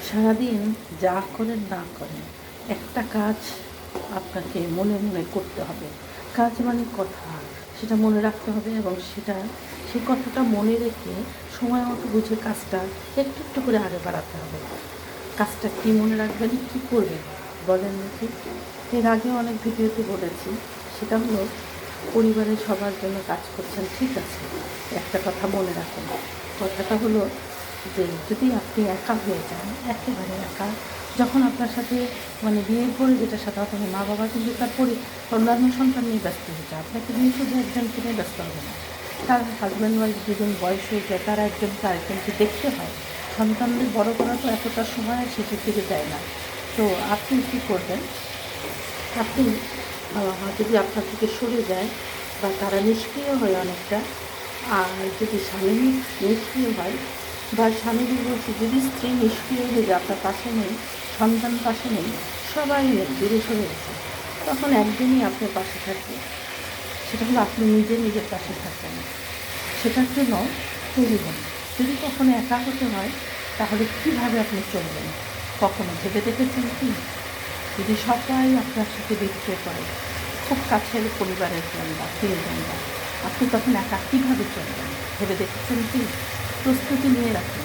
সারাদিন যা করেন না করেন একটা কাজ আপনাকে মনে মনে করতে হবে। কাজ মানে কথা, সেটা মনে রাখতে হবে এবং সেই কথাটা মনে রেখে সময় মতো বুঝে কাজটা একটু একটু করে আগে বাড়াতে হবে। কাজটা কী মনে রাখবেন, কী করবেন বলেন দেখি। এর আগেও অনেক ভিডিওতে বলেছি, সেটা হলো পরিবারের সবার জন্য কাজ করছেন, ঠিক আছে, একটা কথা মনে রাখুন। কথাটা হলো যে যদি আপনি একা হয়ে যান, একেবারে একা, যখন আপনার সাথে বিয়ের পরে যেটা সাধারণত মা বাবা কিন্তু তারপরে অন্যান্য সন্তান নিয়ে ব্যস্ত হয়ে যায়, আপনাকে নিয়ে শুধু একজনকে নিয়ে ব্যস্ত হবে না। তার হাজব্যান্ড ওয়াইফ দুজন বয়স হয়ে যায়, তারা একজনকে আরেকজনকে দেখতে হয়। সন্তানদের বড় করা তো এতটা সময় শেষের দিকে যায় না। তো আপনি কী করবেন, আপনি যদি আপনার থেকে সরে যায় বা তারা নিষ্ক্রিয় হয় অনেকটা, আর যদি স্বামী নিষ্ক্রিয় হয় বা স্বামীকে বলছি যদি স্ত্রী নিষ্ক্রিয় হয়ে যায়, আপনার পাশে নেই, সন্তান পাশে নেই, সবাই নেই, দূরে সরে গেছে, তখন একদিনই আপনার পাশে থাকবে, সেটা হলো আপনি নিজের পাশে থাকবেন। সেটার জন্য তৈরি হন। যদি কখনো একা হতে হয় তাহলে কীভাবে আপনি চলবেন, কখনো ভেবে দেখেছেন কি? যদি সবাই আপনার সাথে বিক্রয় করে, খুব কাছের পরিবারের জনরা, প্রিয়জনরা, আপনি তখন একা কীভাবে চলবেন ভেবে দেখেছেন কি? প্রস্তুতি নিয়ে রাখুন।